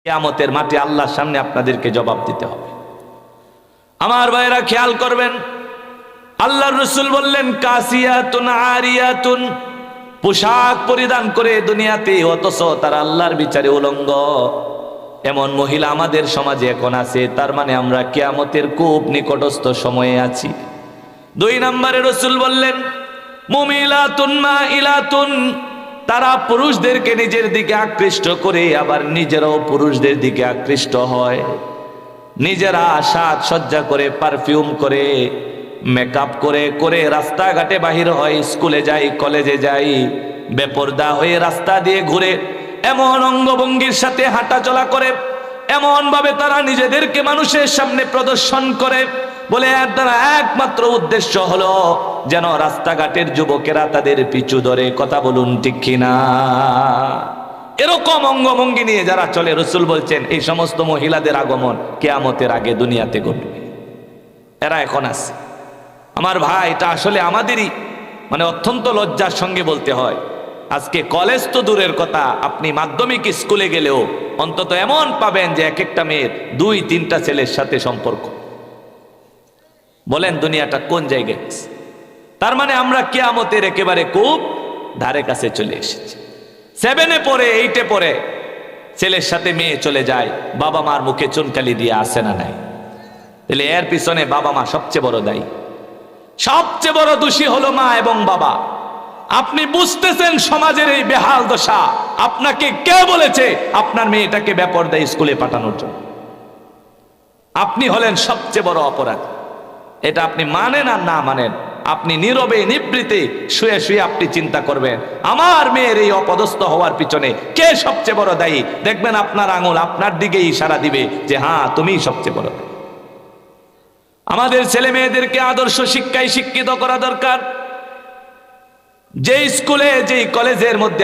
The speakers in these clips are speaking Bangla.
কিয়ামতের মাঠে আল্লাহর সামনে আপনাদেরকে জবাব দিতে হবে। আমার ভাইরা খেয়াল করবেন, আল্লাহর রাসূল বললেন কাসিয়াতুন আরিয়াতুন, পোশাক পরিধান করে দুনিয়াতে, অথচ তারা আল্লাহর বিচারে উলঙ্গ। এমন মহিলা আমাদের সমাজে এখন আছে। তার মানে আমরা কিয়ামতের খুব নিকটস্থ সময়ে আছি। 2 নম্বরে রাসূল বললেন মুমিলাতুন মাইলাতুন, তারা পুরুষদেরকে নিজের দিকে আকৃষ্ট করে আবার নিজেরাও পুরুষদের দিকে আকৃষ্ট হয়। নিজেরা সাজসজ্জা করে, পারফিউম করে, মেকআপ করে করে রাস্তাঘাটে বাহির হয়, স্কুলে যাই, কলেজে যাই, বেপরদা হয়ে রাস্তা দিয়ে ঘুরে, এমন অঙ্গভঙ্গির সাথে হাঁটা চলা করে, এমন ভাবে তারা নিজেদেরকে মানুষের সামনে প্রদর্শন করে, বলে এর দ্বারা একমাত্র উদ্দেশ্য হলো যেন রাস্তাঘাটের যুবকেরা তাদের পিছু ধরে। কথা বলুন ঠিক কিনা? এরকম অঙ্গভঙ্গি নিয়ে যারা চলে, রাসূল বলছেন এই সমস্ত মহিলাদের আগমন কিয়ামতের আগে দুনিয়াতে ঘটবে। এরা এখন আছে। আমার ভাই, এটা আসলে আমাদেরই অত্যন্ত লজ্জার সঙ্গে বলতে হয়। আজকে কলেজ তো দূরের কথা, আপনি মাধ্যমিক স্কুলে গেলেও অন্তত এমন পাবেন যে এক একটা মেয়ের 2-3টা ছেলের সাথে সম্পর্ক। বলেন দুনিয়াটা কোন জায়গায়? তার মানে আমরা কিয়ামতের একেবারে খুব ধারে কাছে চলে এসেছি। 7-এ পড়ে, 8-এ পড়ে ছেলের সাথে মেয়ে চলে যায়, বাবা মার মুখে চুনকালি দিয়ে আসে না নাই? তাহলে এর পিছনে বাবা মা সবচেয়ে বড় দায়ী। সবচেয়ে বড় দোষী হলো মা এবং বাবা। আপনি বুঝতেছেন সমাজের এই বেহাল দশা, আপনাকে কে বলেছে আপনার মেয়েটাকে বেপরদা স্কুলে পাঠানোর জন্য? আপনি হলেন সবচেয়ে বড় অপরাধ। এটা আপনি মানেন আর না মানেন, আপনি নীরবে নিবৃতে শুয়ে শুয়ে আপনি চিন্তা করবেন আমার মেয়ের এই অপদস্থ হওয়ার পিছনে কে সবচেয়ে বড় দায়ী। দেখবেন আপনার আঙুল আপনার দিকে ইশারা দিবে যে হ্যাঁ, তুমিই সবচেয়ে বড় দায়ী। আমাদের ছেলে মেয়েদেরকে আদর্শ শিক্ষায় শিক্ষিত করা দরকার। যে স্কুলে, যেই কলেজের মধ্যে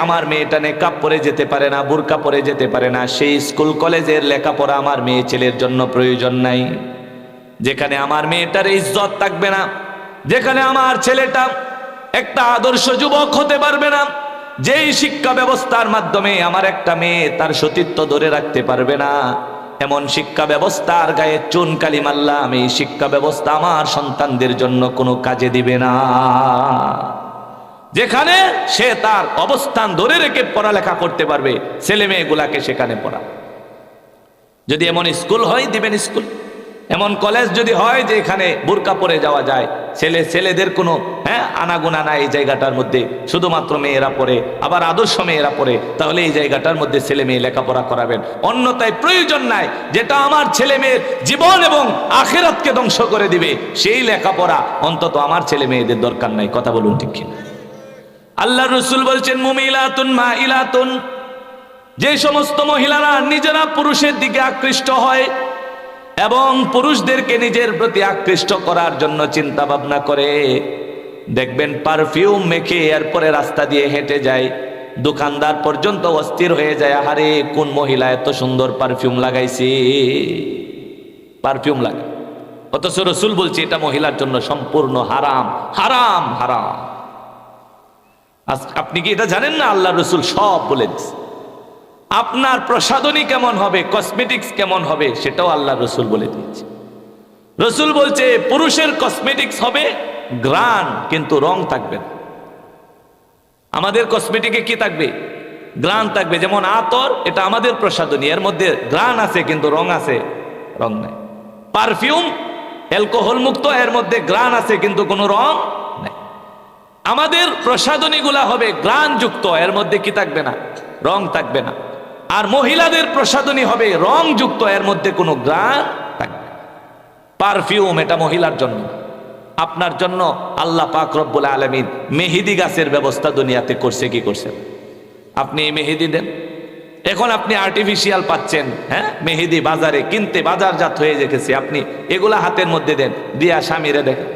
আমার মেয়েটা নেকাব পরে যেতে পারে না, বুরকা পরে যেতে পারে না, সেই স্কুল কলেজের লেখাপড়া আমার মেয়ে ছেলের জন্য প্রয়োজন নাই। যেখানে আমার মেয়েটার ইজ্জত থাকবে না, যেখানে আমার ছেলেটা একটা আদর্শ যুবক হতে পারবে না, যেই শিক্ষা ব্যবস্থার মাধ্যমে আমার একটা মেয়ে তার সতীত্ব ধরে রাখতে পারবে না, এমন শিক্ষা ব্যবস্থার গায়ে চুন কালি মারলাম, এই শিক্ষা ব্যবস্থা আমার সন্তানদের জন্য কোনো কাজে দিবে না। যেখানে সে তার অবস্থান ধরে রেখে পড়ালেখা করতে পারবে, ছেলে মেয়েগুলাকে সেখানে পড়া। যদি এমন স্কুল হয় দিবেন স্কুল, এমন কলেজ যদি হয় যে এখানে বুরকা পরে যাওয়া যায়, ছেলেদের কোনো আনাগুনা নাই এই জায়গাটার মধ্যে, শুধুমাত্র মেয়েরা পড়ে, আবার আদর্শ মেয়েরা পড়ে, তাহলে এই জায়গাটার মধ্যে ছেলে মেয়ে লেখাপড়া করাবেন। অন্যথায় প্রয়োজন নাই, যেটা আমার ছেলে মেয়ের জীবন এবং আখিরাতকে ধ্বংস করে দিবে, সেই লেখাপড়া অন্তত আমার ছেলে মেয়েদের দরকার নাই। কথা বলুন ঠিক কিনা? আল্লাহর রাসূল বলছেন মুমিলাতুন মাইলাতুন, যে সমস্ত মহিলারা নিজেরা পুরুষের দিকে আকৃষ্ট হয় এবং পুরুষদেরকে নিজের প্রতি আকৃষ্ট করার জন্য চিন্তা ভাবনা করে, দেখবেন পারফিউম মেখে এরপরে রাস্তা দিয়ে হেঁটে যায়, দোকানদার পর্যন্ত অস্থির হয়ে যায়, আরে কোন মহিলা এত সুন্দর পারফিউম লাগাইছে, পারফিউম লাগে। অথচ রাসূল বলছে এটা মহিলার জন্য সম্পূর্ণ হারাম, হারাম, হারাম। আপনি কি এটা জানেন না? আল্লাহ রাসূল সব বলে দিয়েছে। আপনার প্রসাধনী কেমন হবে, কসমেটিক্স কেমন হবে, সেটাও আল্লাহ রাসূল বলে দিয়েছে। রাসূল বলছে পুরুষের কসমেটিক্স হবে গ্রান, কিন্তু রং থাকবে না। আমাদের কসমেটিকে কি থাকবে? গ্রান থাকবে। যেমন আতর, এটা আমাদের প্রসাধনী, এর মধ্যে গ্রান আছে কিন্তু রং আছে, রং নাই। পারফিউম অ্যালকোহল মুক্ত, এর মধ্যে গ্রান আছে কিন্তু কোনো রং নাই। আমাদের প্রসাধনীগুলা হবে গ্রান যুক্ত, এর মধ্যে কি থাকবে না? রং থাকবে না। আর মহিলাদের প্রসাধনী হবে রং যুক্ত, এর মধ্যে কোনো গ্রান থাকবে না। পারফিউম এটা মহিলার জন্য। আপনার জন্য আল্লাহ পাক রব্বুল আলামিন মেহেদি গাছের ব্যবস্থা দুনিয়াতে করছে কি করছে? আপনি এই মেহেদি দেন, এখন আপনি আর্টিফিশিয়াল পাচ্ছেন, মেহেদি বাজারে কিনতে বাজারজাত হয়ে গেছে, আপনি এগুলা হাতের মধ্যে দেন, দিয়া স্বামীরে দেখেন।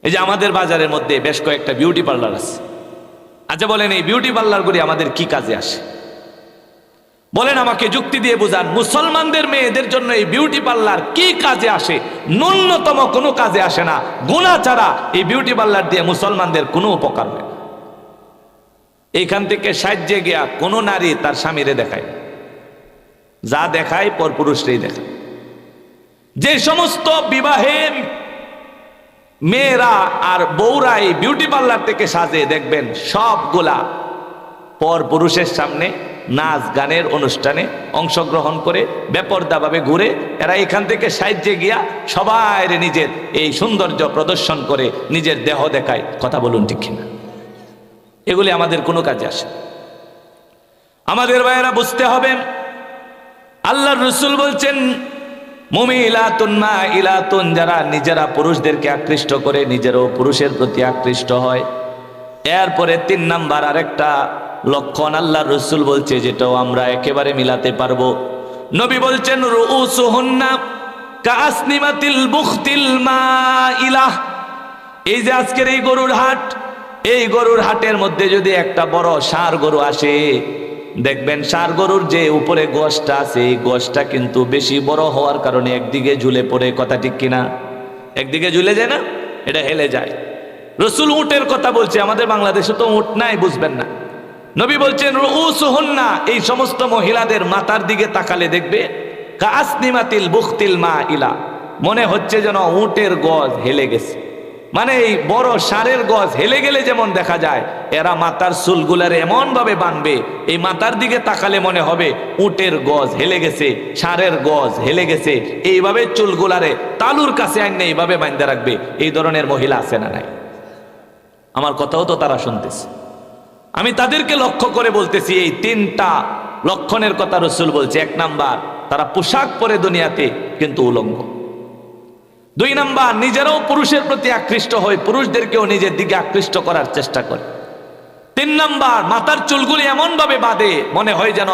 এই যে আমাদের বাজারের মধ্যে বেশ কয়েকটা বিউটি পার্লার আছে। আচ্ছা বলেন, এই বিউটি পার্লারগুলি আমাদের কি কাজে আসে? বলেন আমাকে, যুক্তি দিয়ে বুঝান। মুসলমানদের মেয়েদের জন্য এই বিউটি পার্লার কি কাজে আসে? ন্যূনতম কোনো কাজে আসে না। গুনাহ ছাড়া এই বিউটি পার্লার দিয়ে মুসলমানদের কোনো উপকার হয় না। এইখান থেকে সাহায্যে গিয়া কোনো নারী তার স্বামীরে দেখায়, যা দেখায় পরপুরুষরাই দেখায়। যে সমস্ত বিবাহে মেয়েরা আর বউরা এই বিউটি পার্লার থেকে সাজে, দেখবেন সবগুলা পরপুরুষের সামনে নাচ গানের অনুষ্ঠানে অংশগ্রহণ করে বেপরদাভাবে ঘুরে। এরা এখান থেকে সাহায্যে গিয়া সবাই নিজের এই সৌন্দর্য প্রদর্শন করে নিজের দেহ দেখায়। কথা বলুন ঠিক কিনা? এগুলি আমাদের কোনো কাজে আসে? আমাদের ভাইয়েরা বুঝতে হবে, আল্লাহর রাসূল বলছেন মুমিলাতুন মাইলাতুন, যারা নিজেরা পুরুষদেরকে আকৃষ্ট করে নিজেরও পুরুষের প্রতি আকৃষ্ট হয়। এরপরে 3 নাম্বার আরেকটা লক্ষণ আল্লাহর রাসূল বলছে, যেটাও আমরা একেবারে মিলাতে পারবো। নবী বলছেন রুউসুহুন্না কাসনিমাতিল বুখতিল মাইলাহ। এই যে আজকের এই গরুর হাট, এই গরুর হাটের মধ্যে যদি একটা বড় ষাঁড় গরু আসে, দেখবেন ষাঁড় গরুর যে উপরে গোশটা আছে, এই গোশটা কিন্তু বেশি বড় হওয়ার কারণে একদিকে ঝুলে পড়ে। কথা ঠিক কিনা? একদিকে ঝুলে যায় না, এটা হেলে যায়। রাসূল উটের কথা বলছে, আমাদের বাংলাদেশে তো উট নাই, বুঝবেন না। নবী বলছেন রুউসুহুন্না, এই সমস্ত মহিলাদের মাথার দিকে তাকালে দেখবে কাসনিমাতিল বুখতিল মাইলা, মনে হচ্ছে যেন উটের গজ হেলে গেছে। মানে এই বড় ষাঁড়ের গজ হেলে গেলে যেমন দেখা যায়, এরা মাথার চুলগুলারে এমন ভাবে বাঁধবে, এই মাথার দিকে তাকালে মনে হবে উটের গজ হেলে গেছে, ষাঁড়ের গজ হেলে গেছে। এইভাবে চুলগুলারে তালুর কাছে আইনে এইভাবে বাঁধতে রাখবে। এই ধরনের মহিলা আছে না নাই? আমার কথাও তো তারা শুনতেছে। আমি তাদেরকে লক্ষ্য করে বলতেছি, এই 3টা লক্ষণের কথা রাসূল বলছে। 1 নাম্বার, তারা পোশাক পরে দুনিয়াতে কিন্তু উলঙ্গ। 2 নাম্বার, নিজেরাও পুরুষের প্রতি আকৃষ্ট হয়, পুরুষদেরকেও নিজের দিকে আকৃষ্ট করার চেষ্টা করে। 3 নাম্বার, মাথার চুলগুলি এমন ভাবে বাঁধে মনে হয় যেন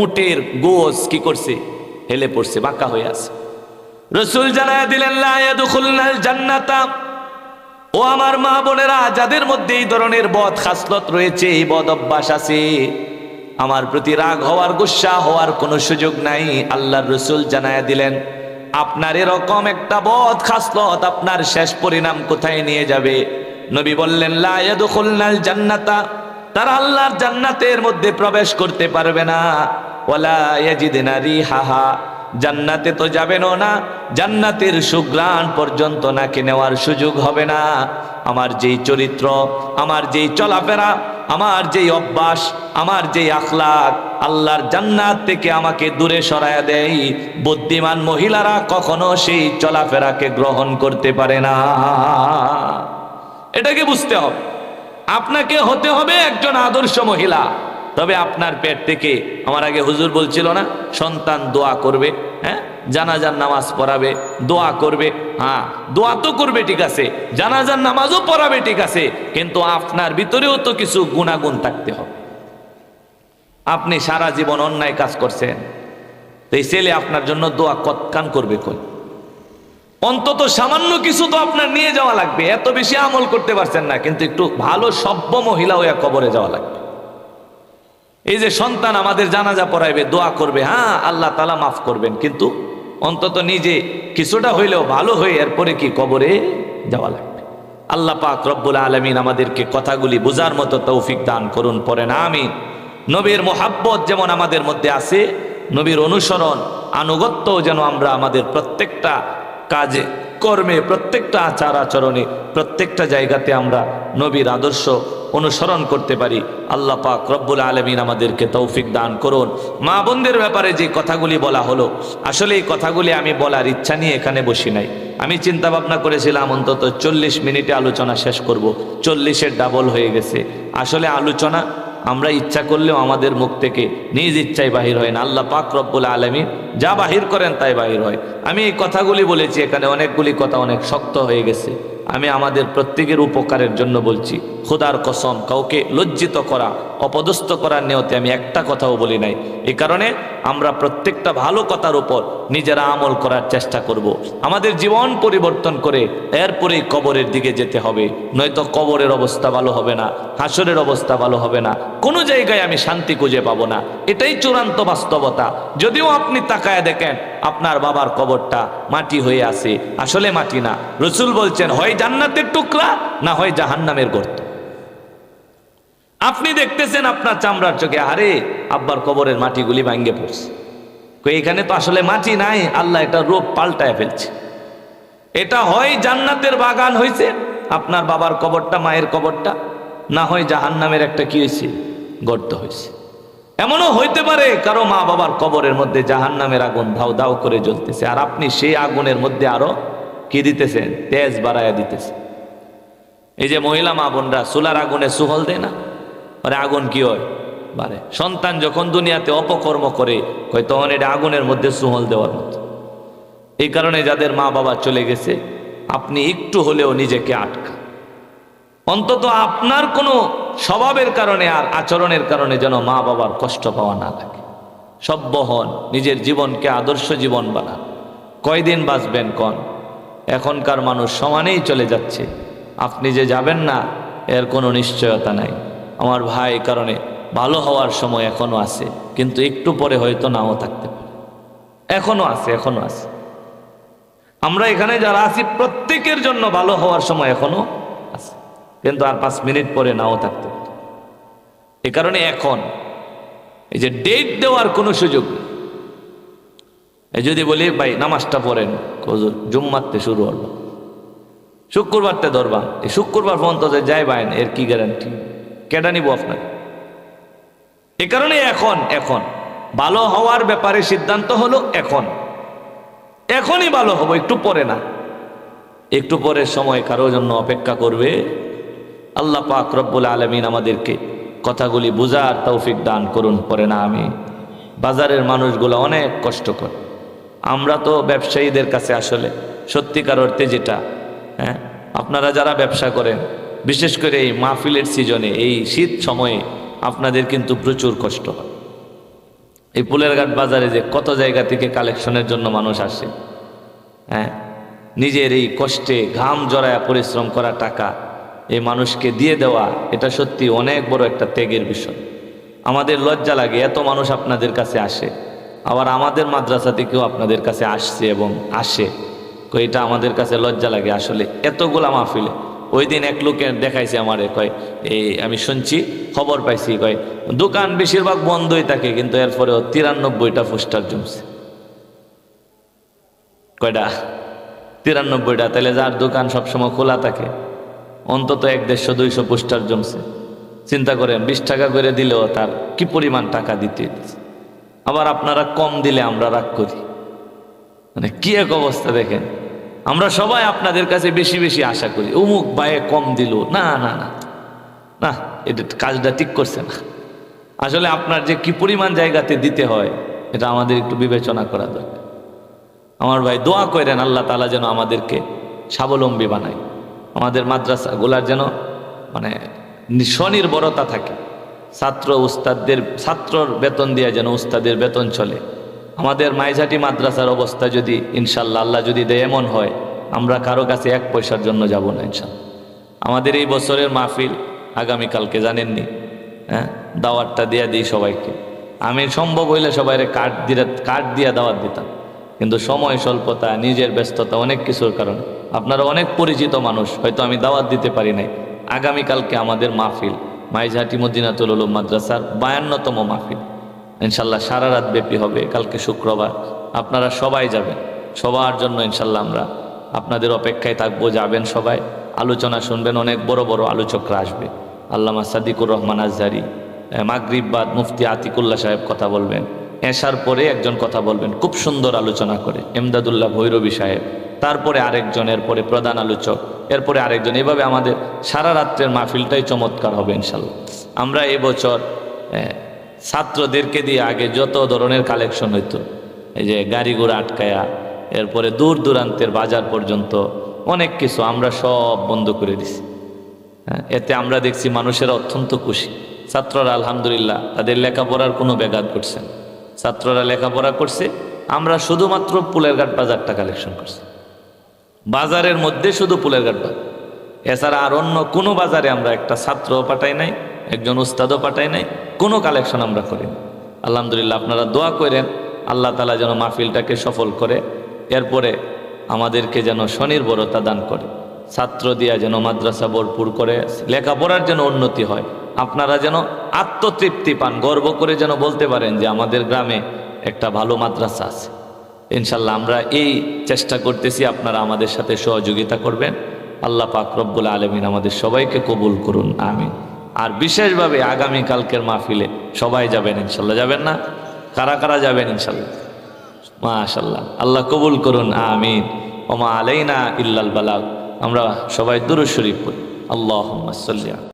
উটের গোশ কি করছে, হেলে পড়ছে, বাঁকা হয়ে আছে। রাসূল জানায়া দিলেন লা ইয়াদখুলনাল জান্নাতা। ও আমার মা বোনেরা, যাদের মধ্যে এই ধরনের বদ খাসলত রয়েছে, এই বদ অভ্যাস আছে, আমার প্রতি রাগ হওয়ার, গুসা হওয়ার কোনো সুযোগ নাই। আল্লাহর রাসূল জানায়া দিলেন, আপনার এরকম একটা বদ খাসলত আপনার শেষ পরিণাম কোথায় নিয়ে যাবে? নবী বললেন লা ইয়াদখুলনাল জান্নাতা, তারা আল্লাহর জান্নাতের মধ্যে প্রবেশ করতে পারবে না। ওয়ালা ইয়াজিদনা রিহাহা, জান্নাতে তো যাবেনও না, জান্নাতের সুঘ্রাণ পর্যন্ত নাকি নেওয়ার সুযোগ হবে না। আমার যেই চরিত্র, আমার যেই চলাফেরা, আমার যেই অভ্যাস, আমার যেই আখলাক আল্লাহর জান্নাত থেকে আমাকে দূরে সরায়া দেয়, বুদ্ধিমান মহিলারা কখনো সেই চলাফেরাকে গ্রহণ করতে পারে না। এটাকে বুঝতে হবে। আপনাকে হতে হবে একজন আদর্শ মহিলা। তবে আপনার পেট থেকে, আমার আগে হুজুর বলছিল না, সন্তান দোয়া করবে, হ্যাঁ, জানাজার নামাজ পড়াবে, দোয়া করবে। হ্যাঁ, দোয়া তো করবে, ঠিক আছে, জানাজার নামাজও পড়াবে, ঠিক আছে, কিন্তু আপনার ভিতরেও তো কিছু গুণাগুণ থাকতে হবে। আপনি সারা জীবন অন্যায় কাজ করছেন, তো এই ছেলে আপনার জন্য দোয়া কতকান করবে? কোন অন্তত সামান্য কিছু তো আপনার নিয়ে যাওয়া লাগবে। এত বেশি আমল করতে পারছেন না, কিন্তু একটু ভালো সভ্য মহিলা হইয়া কবরে যাওয়া লাগবে। এই যে সন্তান আমাদের জানাজা পড়াইবে, দোয়া করবে, হ্যাঁ আল্লাহ তাআলা মাফ করবেন, কিন্তু অন্তত নিজে কিছুটা হইলেও ভালো হয়ে এরপরে কি কবরে যাওয়া লাগবে। আল্লাহ পাক রব্বুল আলামিন আমাদেরকে কথাগুলি বোঝার মতো তৌফিক দান করুন, পড়েন আমিন। নবীর মোহাব্বত যেমন আমাদের মধ্যে আছে, নবীর অনুসরণ আনুগত্য যেন আমরা আমাদের প্রত্যেকটা কাজে কর্মে, প্রত্যেকটা আচার আচরণে, প্রত্যেকটা জায়গাতে আমরা নবীর আদর্শ অনুসরণ করতে পারি। আল্লাহ পাক রব্বুল আলামিন আমাদেরকে তৌফিক দান করুন। মা বোনদের ব্যাপারে যে কথাগুলি বলা হলো, আসলে এই কথাগুলি আমি বলার ইচ্ছা নিয়ে এখানে বসি নাই। আমি চিন্তা ভাবনা করেছিলাম অন্তত 40 মিনিটে আলোচনা শেষ করব, 40-এর ডাবল হয়ে গেছে। আসলে আলোচনা আমরা ইচ্ছা করলেও আমাদের মুখ থেকে নিজ ইচ্ছায় বাহির হয় না। আল্লাহ পাক রব্বুল আলামিন যা বাহির করেন তাই বাহির হয়। আমি এই কথাগুলি বলেছি, এখানে অনেকগুলি কথা অনেক শক্ত হয়ে গেছে। আমি আমাদের প্রত্যেকের উপকারের জন্য বলছি। খোদার কসম, কাউকে লজ্জিত করা, অপদস্থ করার নিয়তে আমি একটা কথাও বলি নাই। এই কারণে আমরা প্রত্যেকটা ভালো কথার উপর নিজেরা আমল করার চেষ্টা করব। আমাদের জীবন পরিবর্তন করে এরপরেই কবরের দিকে যেতে হবে, নয়তো কবরের অবস্থা ভালো হবে না, হাসরের অবস্থা ভালো হবে না, কোনো জায়গায় আমি শান্তি খুঁজে পাবো না। এটাই চূড়ান্ত বাস্তবতা। যদিও আপনি তাকায় দেখেন আপনার বাবার কবরটা মাটি হয়ে আছে, আসলে মাটি না। রাসূল বলছেন হয় জান্নাতের টুকরা, না হয় জাহান্নামের গর্ত। আপনি দেখতেছেন আপনার চামড়ার চোখে, আরে আব্বার কবরের মাটিগুলি ভাঙ্গে পড়ছে, এখানে তো আসলে মাটি নাই, আল্লাহ এটা রূপ পাল্টায় ফেলছে। এটা হয় জান্নাতের বাগান হয়েছে আপনার বাবার কবরটা, মায়ের কবরটা, না হয় জাহান্নামের একটা কি হয়েছে, গর্ত হয়েছে। এমনও হইতে পারে কারো মা বাবার কবরের মধ্যে জাহান্নামের আগুন ধাউ ধাউ করে জ্বলতেছে, আর আপনি সেই আগুনের মধ্যে আরো কি দিতেছেন, তেজ বাড়াইয়া দিতেছেন। এই যে মহিলা মা বোনরা চুলার আগুনে সুহল দেয় না, আরে আগুন কি হয় বাড়ে। সন্তান যখন দুনিয়াতে অপকর্ম করে তখন এটা আগুনের মধ্যে সুহল দেওয়ার মতো। এই কারণে যাদের মা বাবা চলে গেছে, আপনি একটু হলেও নিজেকে আটকা, অন্তত আপনার কোনো স্বভাবের কারণে আর আচরণের কারণে যেন মা বাবার কষ্ট পাওয়া না লাগে। সভ্য হন, নিজের জীবনকে আদর্শ জীবন বানান। কয়দিন বাঁচবেন কন? এখনকার মানুষ সমানেই চলে যাচ্ছে, আপনি যে যাবেন না এর কোনো নিশ্চয়তা নাই। আমার ভাই, কারণে ভালো হওয়ার সময় এখনো আছে, কিন্তু একটু পরে হয়তো নাও থাকতে পারে। এখনো আছে, এখনো আছে। আমরা এখানে যারা আছি প্রত্যেকের জন্য ভালো হওয়ার সময় এখনো আছে, কিন্তু আর 5 মিনিট পরে নাও থাকতে পারে। এ কারণে এখন এই যে ডেট দেওয়ার কোনো সুযোগ নেই। এই যদি বলি ভাই নামাজটা পড়েন, হুজুর জুম্মাতে শুরু হলো, শুক্রবারতে ধরবা, এই শুক্রবার পর্যন্ত যে যাই বাইন, এর কি গ্যারান্টি? কেডা নিব আপনার? এ কারণে এখন ভালো হওয়ার ব্যাপারে সিদ্ধান্ত হলো এখনই ভালো হবো, একটু পরে না। একটু পরে সময় কারো জন্য অপেক্ষা করবে? আল্লাহ পাক রব্বুল আলামিন আমাদেরকে কথাগুলি বুঝার তৌফিক দান করুন, পরে না আমি। বাজারের মানুষগুলো অনেক কষ্ট করে। আমরা তো ব্যবসায়ীদের কাছে আসলে সত্যিকার অর্থে যেটা, হ্যাঁ, আপনারা যারা ব্যবসা করেন, বিশেষ করে এই মাহফিলের সিজনে, এই শীত সময়ে আপনাদের কিন্তু প্রচুর কষ্ট হয়। এই ফুলেরঘাট বাজারে যে কত জায়গা থেকে কালেকশনের জন্য মানুষ আসে, হ্যাঁ, নিজের এই কষ্টে ঘাম জড়ায়া পরিশ্রম করা টাকা এই মানুষকে দিয়ে দেওয়া, এটা সত্যি অনেক বড় একটা ত্যাগের বিষয়। আমাদের লজ্জা লাগে, এত মানুষ আপনাদের কাছে আসে, আবার আমাদের মাদ্রাসা থেকেও আপনাদের কাছে আসছে এবং আসে, এটা আমাদের কাছে লজ্জা লাগে আসলে এতগুলা মাহফিলে। ওই দিন এক লোকে দেখাইছে আমারে, কয় এই আমি শুনছি, খবর পাইছি, কয় দোকান বেশিরভাগ বন্ধই থাকে, কিন্তু এরপরেও 93টা পোস্টার জমছে। কয়টা? 93টা। তাহলে যার দোকান সবসময় খোলা থাকে, অন্তত 100-150-200 পোস্টার জমছে। চিন্তা করেন, 20 টাকা করে দিলেও তার কি পরিমাণ টাকা দিতে হচ্ছে। আবার আপনারা কম দিলে আমরা রাগ করি, মানে কি এক অবস্থা দেখেন। আমরা সবাই আপনাদের কাছে বেশি বেশি আশা করি, অমুক ভাইয়ে কম দিল, না না না না, এটা কাজটা ঠিক করছে না। আসলে আপনার যে কি পরিমাণ জায়গাতে দিতে হয়, এটা আমাদের একটু বিবেচনা করা দরকার। আমার ভাই দোয়া করেন, আল্লাহ তাআলা যেন আমাদেরকে স্বাবলম্বী বানায়, আমাদের মাদ্রাসাগুলার যেন মানে স্বনির্ভরতা থাকে, ছাত্রর বেতন দিয়ে যেন উস্তাদের বেতন চলে। আমাদের মাইঝাটি মাদ্রাসার অবস্থা যদি ইনশাল্লাহ আল্লাহ যদি দেয় এমন হয়, আমরা কারো কাছে 1 পয়সার জন্য যাব না ইনশাল্লাহ। আমাদের এই বছরের মাহফিল আগামীকালকে, জানেননি, হ্যাঁ, দাওয়াতটা দিয়ে দিই সবাইকে। আমি সম্ভব হইলে সবাইরে কার্ড দিয়ে দাওয়াত দিতাম, কিন্তু সময় স্বল্পতা, নিজের ব্যস্ততা, অনেক কিছুর কারণে, আপনারা অনেক পরিচিত মানুষ, হয়তো আমি দাওয়াত দিতে পারি নাই। আগামীকালকে আমাদের মাহফিল মাইঝাটি মদিনাতুল উলুম মাদ্রাসার 52তম মাহফিল ইনশাল্লাহ, সারা রাত ব্যাপী হবে। কালকে শুক্রবার, আপনারা সবাই যাবেন, সবার জন্য ইনশাল্লাহ আমরা আপনাদের অপেক্ষায় থাকবো। যাবেন সবাই, আলোচনা শুনবেন, অনেক বড় বড় আলোচকরা আসবে। আল্লামা সাদিকুর রহমান আজহারি, মাগরিব বাদ মুফতি আতিকুল্লাহ সাহেব কথা বলবেন, এশার পরে একজন কথা বলবেন, খুব সুন্দর আলোচনা করে এমদাদুল্লাহ ভৈরবী সাহেব, তারপরে আরেকজন, এরপরে প্রধান আলোচক, এরপরে আরেকজন। এভাবে আমাদের সারা রাত্রের মাহফিলটাই চমৎকার হবে ইনশাল্লাহ। আমরা এবছর ছাত্রদেরকে দিয়ে আগে যত ধরনের কালেকশন হইতো, এই যে গাড়ি ঘোড়া আটকায়া, এরপরে দূর দূরান্তের বাজার পর্যন্ত অনেক কিছু আমরা সব বন্ধ করে দিছি। এতে আমরা দেখছি মানুষেরা অত্যন্ত খুশি। ছাত্ররা আলহামদুলিল্লাহ তাদের লেখাপড়ার কোনো ব্যাঘাত ঘটছে না, ছাত্ররা লেখাপড়া করছে। আমরা শুধুমাত্র ফুলেরঘাট বাজারটা কালেকশন করছি, বাজারের মধ্যে শুধু ফুলেরঘাট বাজার, এছাড়া আর অন্য কোনো বাজারে আমরা একটা ছাত্রও পাঠাই নাই, একজন উস্তাদও পাঠাই নাই, কোনো কালেকশন আমরা করিনি। আলহামদুলিল্লাহ, আপনারা দোয়া করেন আল্লাহ তাআলা যেন মাহফিলটাকে সফল করে, এরপরে আমাদেরকে যেন স্বনির্ভরতা দান করে, ছাত্র দিয়া যেন মাদ্রাসা ভরপুর করে, লেখাপড়ার যেন উন্নতি হয়, আপনারা যেন আত্মতৃপ্তি পান, গর্ব করে যেন বলতে পারেন যে আমাদের গ্রামে একটা ভালো মাদ্রাসা আছে। ইনশাল্লাহ আমরা এই চেষ্টা করতেছি, আপনারা আমাদের সাথে সহযোগিতা করবেন। আল্লাহ পাক রব্বুল আলামিন আমাদের সবাইকে কবুল করুন, আমিন। আর বিশেষভাবে আগামী কালকের মাহফিলে সবাই যাবেন ইনশাল্লাহ, যাবেন না? কারা কারা যাবেন ইনশাল্লাহ? মাশাআল্লাহ, আল্লাহ কবুল করুন, আমিন। ওমা আলাইনা ইল্লাল বালাগ। আমরা সবাই দুরূদ শরীফ পড়ি। আল্লাহুম্মা সাল্লি